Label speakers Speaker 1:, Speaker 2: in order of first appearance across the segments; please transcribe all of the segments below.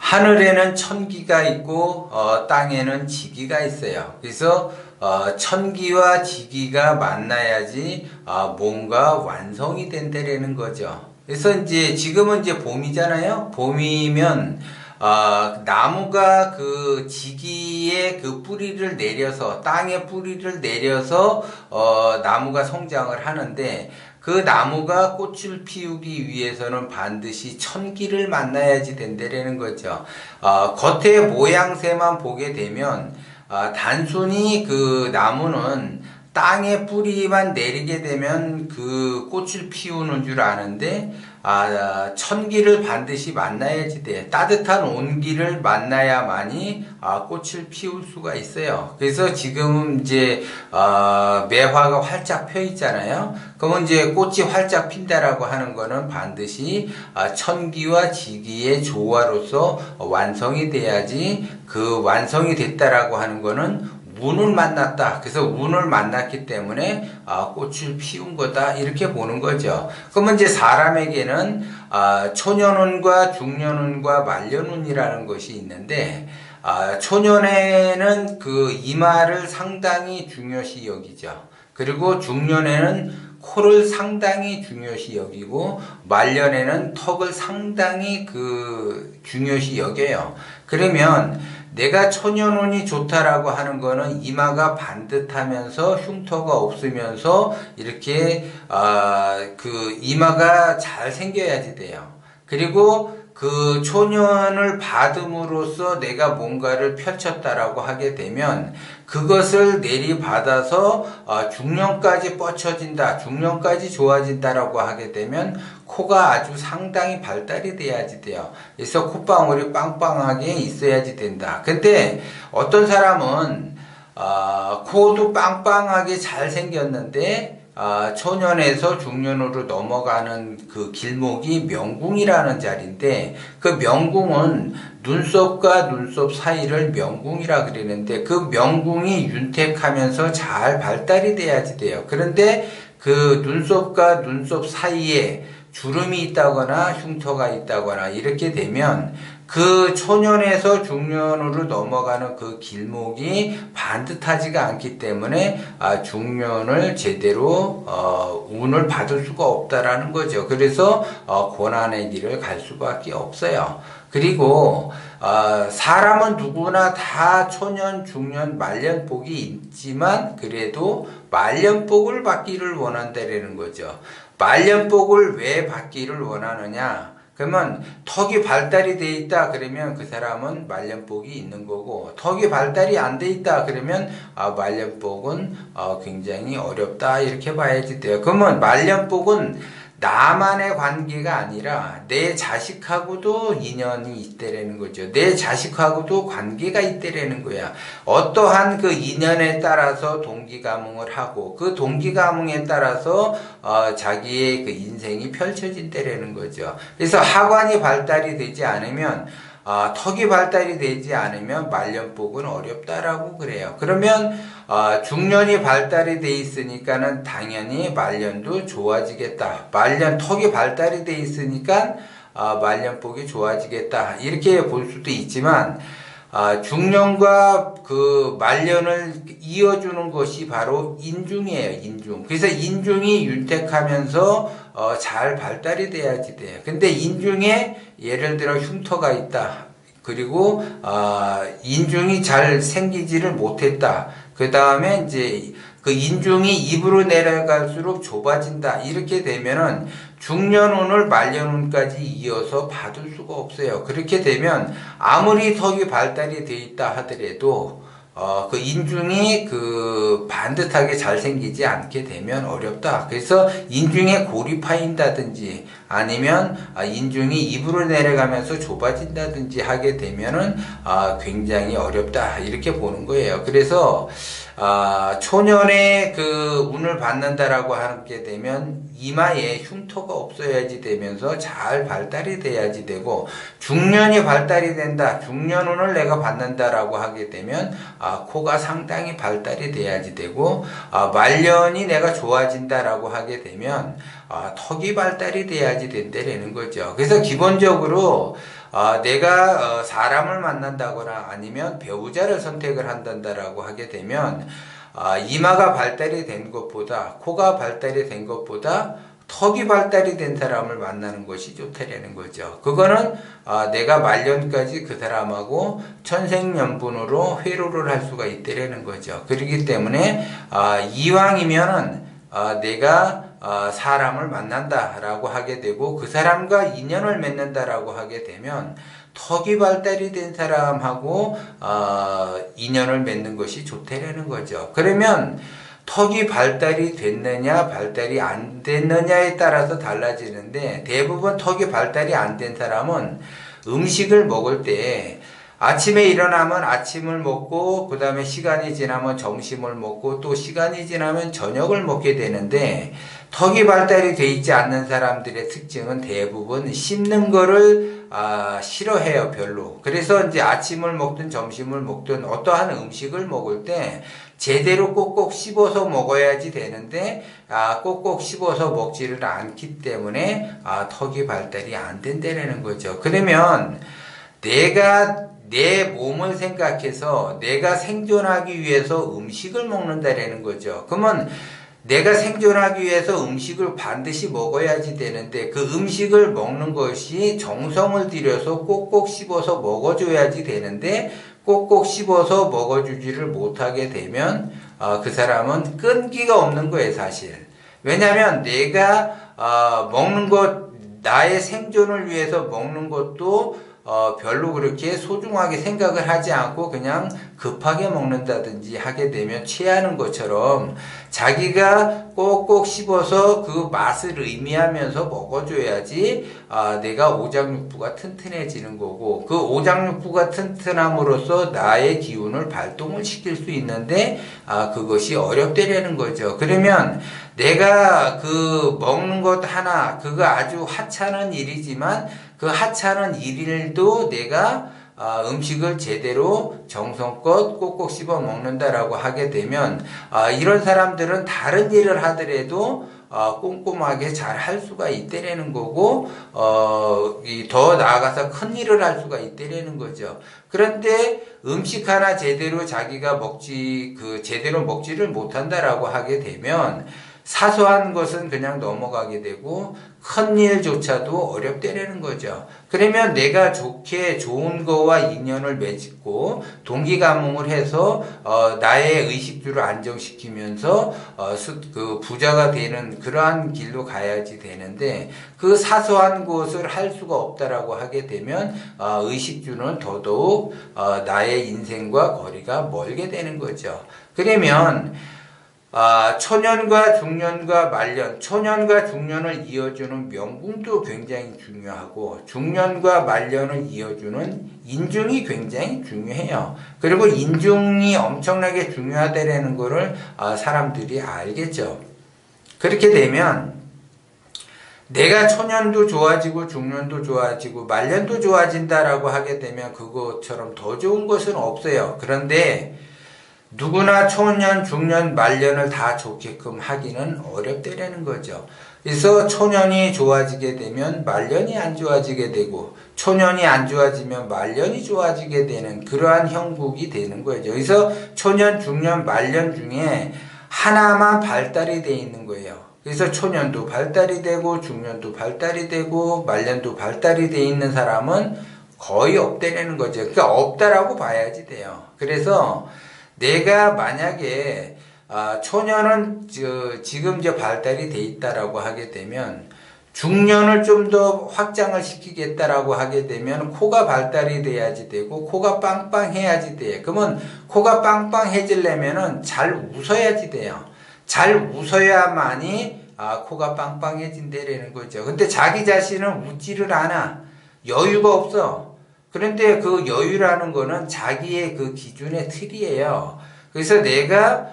Speaker 1: 하늘에는 천기가 있고 땅에는 지기가 있어요. 그래서 천기와 지기가 만나야지 뭔가 완성이 된다라는 거죠. 그래서 이제 지금은 이제 봄이잖아요. 봄이면 나무가 그 지기의 그 뿌리를 내려서 땅에 뿌리를 내려서 나무가 성장을 하는데, 그 나무가 꽃을 피우기 위해서는 반드시 천기를 만나야지 된다라는 거죠. 겉의 모양새만 보게 되면 단순히 그 나무는 땅에 뿌리만 내리게 되면 그 꽃을 피우는 줄 아는데, 천기를 반드시 만나야지 돼. 따뜻한 온기를 만나야만이 꽃을 피울 수가 있어요. 그래서 지금 이제 매화가 활짝 펴 있잖아요. 그러면 이제 꽃이 활짝 핀다라고 하는 거는 반드시 천기와 지기의 조화로서 완성이 돼야지, 그 완성이 됐다라고 하는 거는 운을 만났다. 그래서 운을 만났기 때문에 꽃을 피운 거다. 이렇게 보는 거죠. 그러면 이제 사람에게는 초년운과 중년운과 말년운이라는 것이 있는데, 초년에는 그 이마를 상당히 중요시 여기죠. 그리고 중년에는 코를 상당히 중요시 여기고, 말년에는 턱을 상당히 중요시 여겨요. 그러면 내가 초년운이 좋다라고 하는 거는 이마가 반듯하면서 흉터가 없으면서 이렇게 그 이마가 잘 생겨야지 돼요. 그리고 그 초년을 받음으로써 내가 뭔가를 펼쳤다라고 하게 되면 그것을 내리받아서 중년까지 뻗쳐진다, 중년까지 좋아진다라고 하게 되면 코가 아주 상당히 발달이 돼야지 돼요. 그래서 콧방울이 빵빵하게 있어야지 된다. 근데 어떤 사람은 코도 빵빵하게 잘 생겼는데 초년에서 중년으로 넘어가는 그 길목이 명궁이라는 자리인데, 그 명궁은 눈썹과 눈썹 사이를 명궁이라 그러는데, 그 명궁이 윤택하면서 잘 발달이 돼야지 돼요. 그런데 그 눈썹과 눈썹 사이에 주름이 있다거나 흉터가 있다거나 이렇게 되면 그 초년에서 중년으로 넘어가는 그 길목이 반듯하지가 않기 때문에 중년을 제대로 운을 받을 수가 없다라는 거죠. 그래서 고난의 길을 갈 수밖에 없어요. 그리고 사람은 누구나 다 초년, 중년, 말년 복이 있지만 그래도 말년 복을 받기를 원한다라는 거죠. 말년 복을 왜 받기를 원하느냐? 그러면 턱이 발달이 돼 있다 그러면 그 사람은 말년복이 있는 거고, 턱이 발달이 안 돼 있다 그러면 말년복은 굉장히 어렵다 이렇게 봐야지 돼요. 그러면 말년복은 나만의 관계가 아니라 내 자식하고도 인연이 있다라는 거죠. 내 자식하고도 관계가 있다라는 거야. 어떠한 그 인연에 따라서 동기가몽을 하고, 그 동기가몽에 따라서 자기의 그 인생이 펼쳐진다라는 거죠. 그래서 하관이 발달이 되지 않으면, 턱이 발달이 되지 않으면 말년복은 어렵다라고 그래요. 그러면 중년이 발달이 돼 있으니까는 당연히 말년도 좋아지겠다. 말년 턱이 발달이 돼 있으니까 말년복이 좋아지겠다. 이렇게 볼 수도 있지만, 중년과 그 말년을 이어주는 것이 바로 인중이에요, 인중. 그래서 인중이 윤택하면서 잘 발달이 돼야지 돼요. 근데 인중에 예를 들어 흉터가 있다. 그리고 인중이 잘 생기지를 못했다. 그 다음에 이제 그 인중이 입으로 내려갈수록 좁아진다. 이렇게 되면은 중년운을 말년운까지 이어서 받을 수가 없어요. 그렇게 되면 아무리 턱이 발달이 돼 있다 하더라도 그 인중이 그 반듯하게 잘 생기지 않게 되면 어렵다. 그래서 인중에 골이 파인다든지 아니면 인중이 입으로 내려가면서 좁아진다든지 하게 되면은 굉장히 어렵다. 이렇게 보는 거예요. 그래서 초년에 그 운을 받는다라고 하게 되면 이마에 흉터가 없어야지 되면서 잘 발달이 돼야지 되고, 중년이 발달이 된다, 중년운을 내가 받는다라고 하게 되면 코가 상당히 발달이 돼야지 되고, 말년이 내가 좋아진다라고 하게 되면 턱이 발달이 돼야지 된다라는 거죠. 그래서 기본적으로 내가 사람을 만난다거나 아니면 배우자를 선택을 한다라고 하게 되면 이마가 발달이 된 것보다 코가 발달이 된 것보다 턱이 발달이 된 사람을 만나는 것이 좋다라는 거죠. 그거는 내가 말년까지 그 사람하고 천생연분으로 회로를 할 수가 있다라는 거죠. 그렇기 때문에 이왕이면은 내가 사람을 만난다라고 하게 되고 그 사람과 인연을 맺는다라고 하게 되면 턱이 발달이 된 사람하고 인연을 맺는 것이 좋다라는 거죠. 그러면 턱이 발달이 됐느냐 발달이 안 됐느냐에 따라서 달라지는데 대부분 턱이 발달이 안 된 사람은 음식을 먹을 때 아침에 일어나면 아침을 먹고 그 다음에 시간이 지나면 점심을 먹고 또 시간이 지나면 저녁을 먹게 되는데 턱이 발달이 돼 있지 않는 사람들의 특징은 대부분 씹는 거를 싫어해요, 별로. 그래서 이제 아침을 먹든 점심을 먹든 어떠한 음식을 먹을 때 제대로 꼭꼭 씹어서 먹어야지 되는데 꼭꼭 씹어서 먹지를 않기 때문에 턱이 발달이 안 된다는 거죠. 그러면 내가 내 몸을 생각해서 내가 생존하기 위해서 음식을 먹는다라는 거죠. 그러면 내가 생존하기 위해서 음식을 반드시 먹어야지 되는데 그 음식을 먹는 것이 정성을 들여서 꼭꼭 씹어서 먹어줘야지 되는데 꼭꼭 씹어서 먹어주지를 못하게 되면 그 사람은 끈기가 없는 거예요, 사실. 왜냐하면 내가 먹는 것, 나의 생존을 위해서 먹는 것도 별로 그렇게 소중하게 생각을 하지 않고 그냥 급하게 먹는다든지 하게 되면 취하는 것처럼 자기가 꼭꼭 씹어서 그 맛을 의미하면서 먹어줘야지 내가 오장육부가 튼튼해지는 거고 그 오장육부가 튼튼함으로써 나의 기운을 발동을 시킬 수 있는데 그것이 어렵다라는 거죠. 그러면 내가 그 먹는 것 하나 그거 아주 하찮은 일이지만 그 하찮은 일일도 내가 음식을 제대로 정성껏 꼭꼭 씹어 먹는다라고 하게 되면 이런 사람들은 다른 일을 하더라도 꼼꼼하게 잘 할 수가 있다라는 거고 더 나아가서 큰 일을 할 수가 있다라는 거죠. 그런데 음식 하나 제대로 자기가 제대로 먹지를 못한다라고 하게 되면 사소한 것은 그냥 넘어가게 되고 큰 일조차도 어렵다라는 거죠. 그러면 내가 좋은 거와 인연을 맺고 동기감흥을 해서 나의 의식주를 안정시키면서 그 부자가 되는 그러한 길로 가야지 되는데 그 사소한 것을 할 수가 없다라고 하게 되면 의식주는 더더욱 나의 인생과 거리가 멀게 되는 거죠. 그러면 초년과 중년과 말년, 초년과 중년을 이어주는 명궁도 굉장히 중요하고 중년과 말년을 이어주는 인중이 굉장히 중요해요. 그리고 인중이 엄청나게 중요하다는 것을 사람들이 알겠죠. 그렇게 되면 내가 초년도 좋아지고 중년도 좋아지고 말년도 좋아진다라고 하게 되면 그것처럼 더 좋은 것은 없어요. 그런데 누구나 초년, 중년, 말년을 다 좋게끔 하기는 어렵다라는 거죠. 그래서 초년이 좋아지게 되면 말년이 안 좋아지게 되고 초년이 안 좋아지면 말년이 좋아지게 되는 그러한 형국이 되는 거죠. 그래서 초년, 중년, 말년 중에 하나만 발달이 되어 있는 거예요. 그래서 초년도 발달이 되고 중년도 발달이 되고 말년도 발달이 되어 있는 사람은 거의 없다라는 거죠. 그러니까 없다라고 봐야지 돼요. 그래서 내가 만약에 초년은 지금 이제 발달이 돼 있다라고 하게 되면 중년을 좀 더 확장을 시키겠다라고 하게 되면 코가 발달이 돼야지 되고 코가 빵빵해야지 돼. 그러면 코가 빵빵해지려면은 잘 웃어야지 돼요. 잘 웃어야만이 코가 빵빵해진다라는 거죠. 근데 자기 자신은 웃지를 않아. 여유가 없어. 그런데 그 여유라는 거는 자기의 그 기준의 틀이에요. 그래서 내가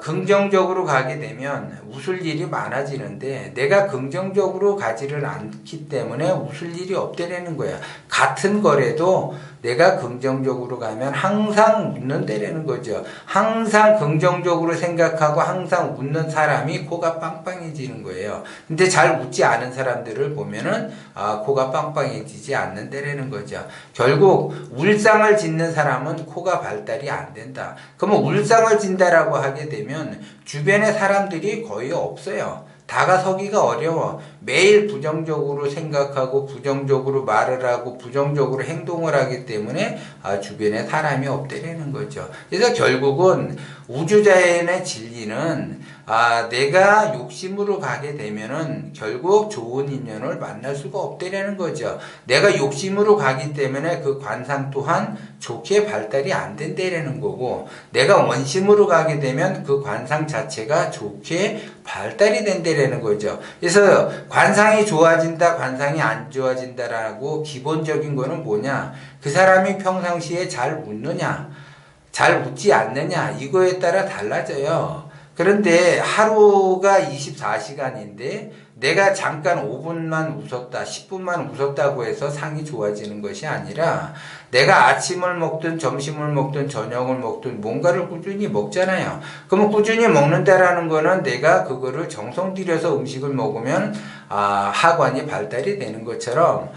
Speaker 1: 긍정적으로 가게 되면 웃을 일이 많아지는데 내가 긍정적으로 가지를 않기 때문에 웃을 일이 없다라는 거야. 같은 거래도 내가 긍정적으로 가면 항상 웃는다라는 거죠. 항상 긍정적으로 생각하고 항상 웃는 사람이 코가 빵빵해지는 거예요. 근데 잘 웃지 않은 사람들을 보면은 코가 빵빵해지지 않는다라는 거죠. 결국 울상을 짓는 사람은 코가 발달이 안 된다. 그러면 울상을 진다라고 하게 되면 주변에 사람들이 거의 없어요. 다가서기가 어려워. 매일 부정적으로 생각하고 부정적으로 말을 하고 부정적으로 행동을 하기 때문에 주변에 사람이 없다라는 거죠. 그래서 결국은 우주자연의 진리는 내가 욕심으로 가게 되면은 결국 좋은 인연을 만날 수가 없다라는 거죠. 내가 욕심으로 가기 때문에 그 관상 또한 좋게 발달이 안 된다라는 거고, 내가 원심으로 가게 되면 그 관상 자체가 좋게 발달이 된다라는 거죠. 그래서 관상이 좋아진다, 관상이 안 좋아진다라고 기본적인 거는 뭐냐? 그 사람이 평상시에 잘 웃느냐, 잘 웃지 않느냐, 이거에 따라 달라져요. 그런데 하루가 24시간인데 내가 잠깐 5분만 웃었다, 10분만 웃었다고 해서 상이 좋아지는 것이 아니라 내가 아침을 먹든 점심을 먹든 저녁을 먹든 뭔가를 꾸준히 먹잖아요. 그러면 꾸준히 먹는다라는 거는 내가 그거를 정성 들여서 음식을 먹으면 하관이 발달이 되는 것처럼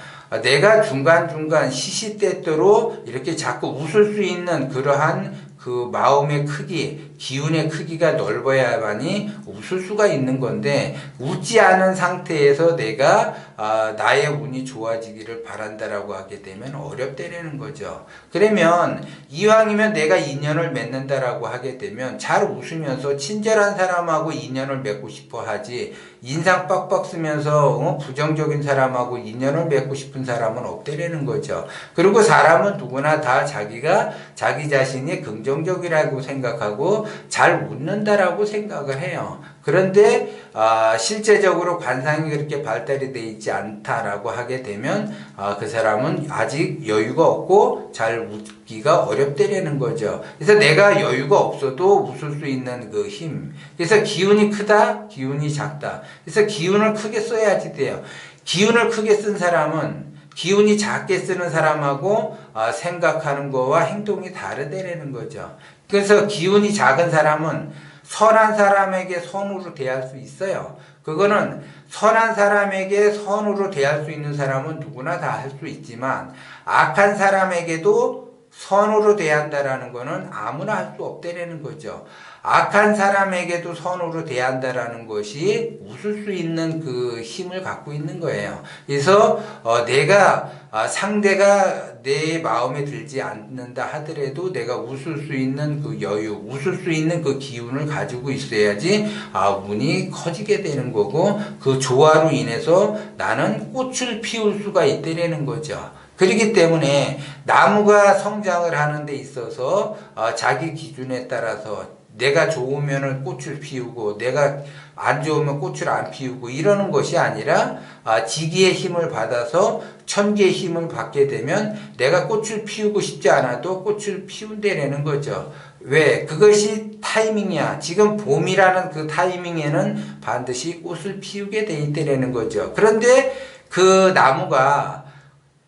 Speaker 1: 내가 중간중간 시시때때로 이렇게 자꾸 웃을 수 있는 그러한 그 마음의 크기, 기운의 크기가 넓어야만이 웃을 수가 있는 건데, 웃지 않은 상태에서 내가 나의 운이 좋아지기를 바란다라고 하게 되면 어렵다라는 거죠. 그러면 이왕이면 내가 인연을 맺는다라고 하게 되면 잘 웃으면서 친절한 사람하고 인연을 맺고 싶어 하지, 인상 빡빡 쓰면서 부정적인 사람하고 인연을 맺고 싶은 사람은 없다라는 거죠. 그리고 사람은 누구나 다 자기가 자기 자신이 긍정적이라고 생각하고 잘 웃는다라고 생각을 해요. 그런데 실제적으로 관상이 그렇게 발달이 되어 있지 않다라고 하게 되면 그 사람은 아직 여유가 없고 잘 웃기가 어렵다라는 거죠. 그래서 내가 여유가 없어도 웃을 수 있는 그 힘. 그래서 기운이 크다, 기운이 작다. 그래서 기운을 크게 써야지 돼요. 기운을 크게 쓴 사람은 기운이 작게 쓰는 사람하고 생각하는 거와 행동이 다르다라는 거죠. 그래서 기운이 작은 사람은 선한 사람에게 선으로 대할 수 있어요. 그거는 선한 사람에게 선으로 대할 수 있는 사람은 누구나 다 할 수 있지만 악한 사람에게도 선으로 대한다라는 거는 아무나 할 수 없다라는 거죠. 악한 사람에게도 선으로 대한다라는 것이 웃을 수 있는 그 힘을 갖고 있는 거예요. 그래서 내가 상대가 내 마음에 들지 않는다 하더라도 내가 웃을 수 있는 그 여유, 웃을 수 있는 그 기운을 가지고 있어야지 운이 커지게 되는 거고, 그 조화로 인해서 나는 꽃을 피울 수가 있다라는 거죠. 그렇기 때문에 나무가 성장을 하는 데 있어서 자기 기준에 따라서 내가 좋으면 꽃을 피우고 내가 안 좋으면 꽃을 안 피우고 이러는 것이 아니라 지기의 힘을 받아서 천기의 힘을 받게 되면 내가 꽃을 피우고 싶지 않아도 꽃을 피운다는 거죠. 왜? 그것이 타이밍이야. 지금 봄이라는 그 타이밍에는 반드시 꽃을 피우게 돼 있다는 거죠. 그런데 그 나무가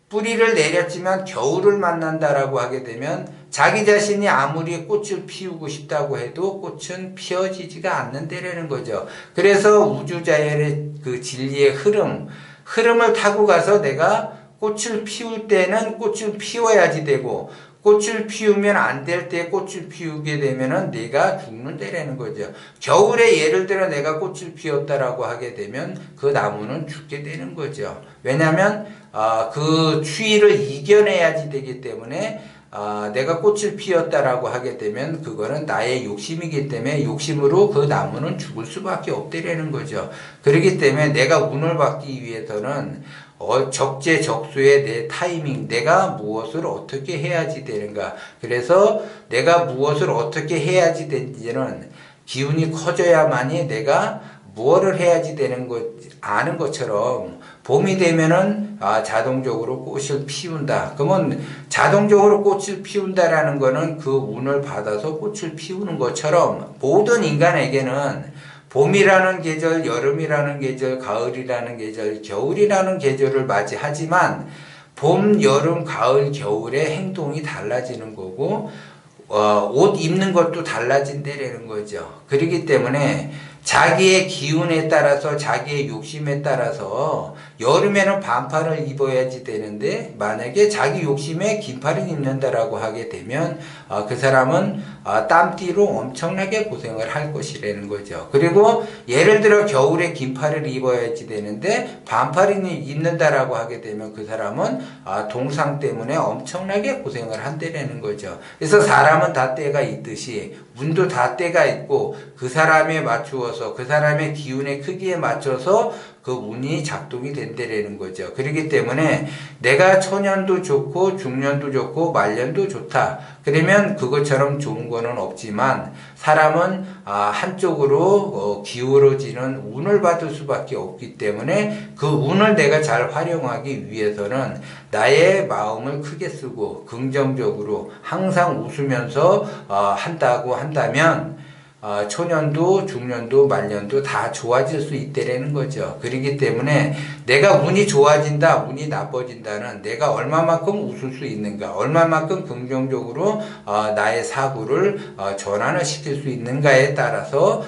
Speaker 1: 뿌리를 내렸지만 겨울을 만난다라고 하게 되면 자기 자신이 아무리 꽃을 피우고 싶다고 해도 꽃은 피어지지가 않는다라는 거죠. 그래서 우주자연의 그 진리의 흐름을 타고 가서 내가 꽃을 피울 때는 꽃을 피워야지 되고, 꽃을 피우면 안 될 때 꽃을 피우게 되면은 내가 죽는다라는 거죠. 겨울에 예를 들어 내가 꽃을 피웠다라고 하게 되면 그 나무는 죽게 되는 거죠. 왜냐하면 그 추위를 이겨내야지 되기 때문에 내가 꽃을 피웠다라고 하게 되면 그거는 나의 욕심이기 때문에 욕심으로 그 나무는 죽을 수밖에 없다라는 거죠. 그렇기 때문에 내가 운을 받기 위해서는 적재적소의 내 타이밍, 내가 무엇을 어떻게 해야지 되는가. 그래서 내가 무엇을 어떻게 해야지 되는지는 기운이 커져야만이 내가 뭐를 해야지 되는 것 아는 것처럼 봄이 되면은 자동적으로 꽃을 피운다. 그러면 자동적으로 꽃을 피운다라는 거는 그 운을 받아서 꽃을 피우는 것처럼 모든 인간에게는 봄이라는 계절, 여름이라는 계절, 가을이라는 계절, 겨울이라는 계절을 맞이하지만 봄, 여름, 가을, 겨울의 행동이 달라지는 거고 옷 입는 것도 달라진다라는 거죠. 그렇기 때문에 자기의 기운에 따라서 자기의 욕심에 따라서 여름에는 반팔을 입어야지 되는데 만약에 자기 욕심에 긴팔을 입는다라고 하게 되면 그 사람은 땀띠로 엄청나게 고생을 할 것이라는 거죠. 그리고 예를 들어 겨울에 긴팔을 입어야지 되는데 반팔을 입는다라고 하게 되면 그 사람은 동상 때문에 엄청나게 고생을 한다라는 거죠. 그래서 사람은 다 때가 있듯이 운도 다 때가 있고 그 사람에 맞추어서 그 사람의 기운의 크기에 맞춰서 그 운이 작동이 된다라는 거죠. 그렇기 때문에 내가 초년도 좋고 중년도 좋고 말년도 좋다. 그러면 그것처럼 좋은 거는 없지만 사람은 한쪽으로 기울어지는 운을 받을 수밖에 없기 때문에 그 운을 내가 잘 활용하기 위해서는 나의 마음을 크게 쓰고 긍정적으로 항상 웃으면서 한다고 한다면 초년도, 중년도, 말년도 다 좋아질 수 있다라는 거죠. 그렇기 때문에 내가 운이 좋아진다, 운이 나빠진다는 내가 얼마만큼 웃을 수 있는가, 얼마만큼 긍정적으로 나의 사고를 전환을 시킬 수 있는가에 따라서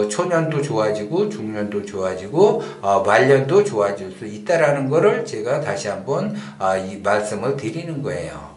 Speaker 1: 초년도 좋아지고 중년도 좋아지고 말년도 좋아질 수 있다라는 거를 제가 다시 한번 이 말씀을 드리는 거예요.